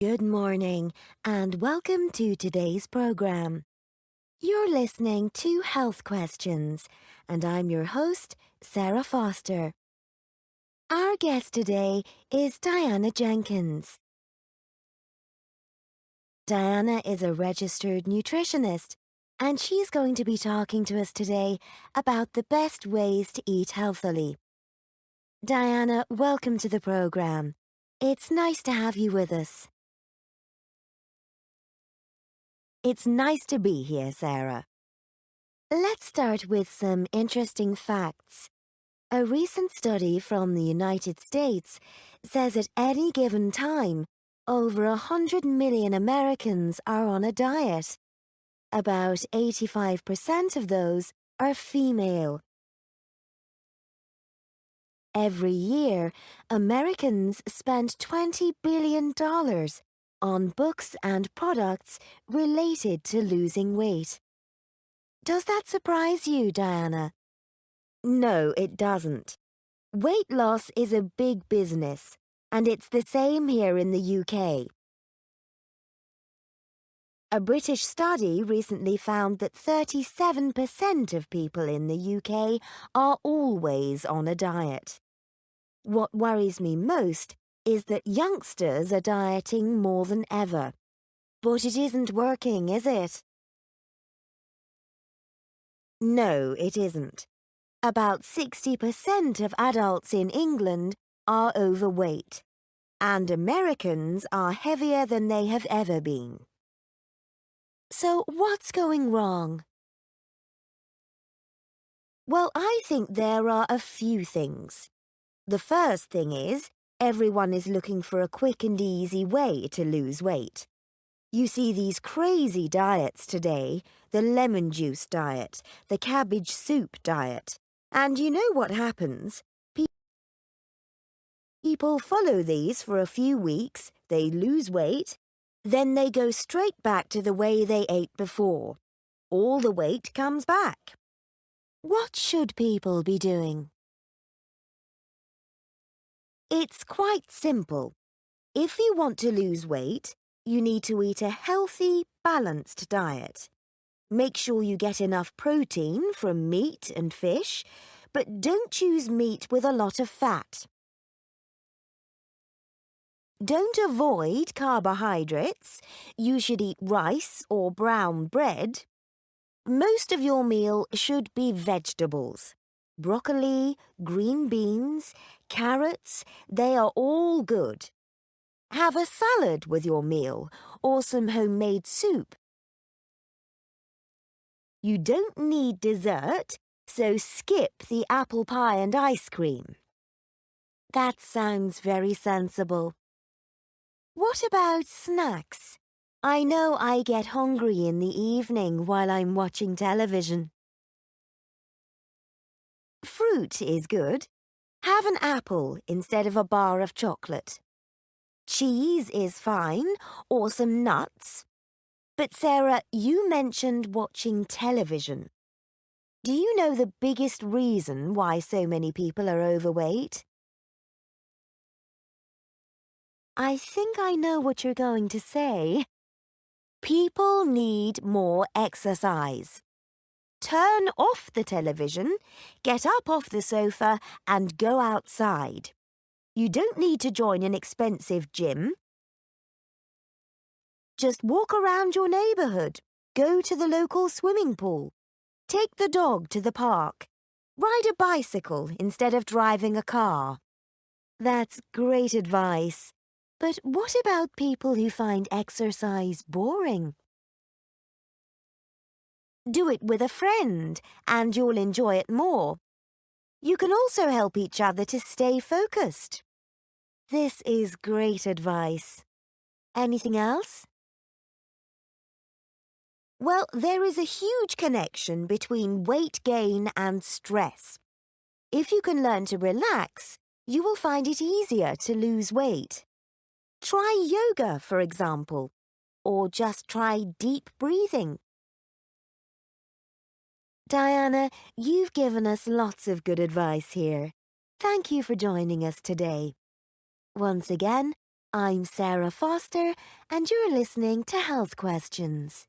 Good morning and welcome to today's program. You're listening to Health Questions and I'm your host, Sarah Foster. Our guest today is Diana Jenkins. Diana is a registered nutritionist and she's going to be talking to us today about the best ways to eat healthily. Diana, welcome to the program. It's nice to have you with us. It's nice to be here, Sarah. Let's start with some interesting facts. A recent study from the United States says at any given time, over 100 million Americans are on a diet. About 85% of those are female. Every year, Americans spend $20 billion on books and products related to losing weight. Does that surprise you, Diana? No, it doesn't. Weight loss is a big business, and it's the same here in the UK. A British study recently found that 37% of people in the UK are always on a diet. What worries me most is that youngsters are dieting more than ever. But it isn't working, is it? No, it isn't. About 60% of adults in England are overweight, and Americans are heavier than they have ever been. So what's going wrong? Well, I think there are a few things. The first thing is, everyone is looking for a quick and easy way to lose weight. You see these crazy diets today, the lemon juice diet, the cabbage soup diet. And you know what happens? People follow these for a few weeks, they lose weight, then they go straight back to the way they ate before. All the weight comes back. What should people be doing? It's quite simple. If you want to lose weight, you need to eat a healthy, balanced diet. Make sure you get enough protein from meat and fish, but don't choose meat with a lot of fat. Don't avoid carbohydrates. You should eat rice or brown bread. Most of your meal should be vegetables. Broccoli, green beans, carrots, they are all good. Have a salad with your meal or some homemade soup. You don't need dessert, so skip the apple pie and ice cream. That sounds very sensible. What about snacks? I know I get hungry in the evening while I'm watching television. Fruit is good. Have an apple instead of a bar of chocolate. Cheese is fine, or some nuts. But Sarah, you mentioned watching television. Do you know the biggest reason why so many people are overweight? I think I know what you're going to say. People need more exercise. Turn off the television, get up off the sofa and go outside. You don't need to join an expensive gym. Just walk around your neighbourhood. Go to the local swimming pool. Take the dog to the park. Ride a bicycle instead of driving a car. That's great advice. But what about people who find exercise boring? Do it with a friend and you'll enjoy it more. You can also help each other to stay focused. This is great advice. Anything else? Well, there is a huge connection between weight gain and stress. If you can learn to relax, you will find it easier to lose weight. Try yoga, for example, or just try deep breathing. Diana, you've given us lots of good advice here. Thank you for joining us today. Once again, I'm Sarah Foster, and you're listening to Health Questions.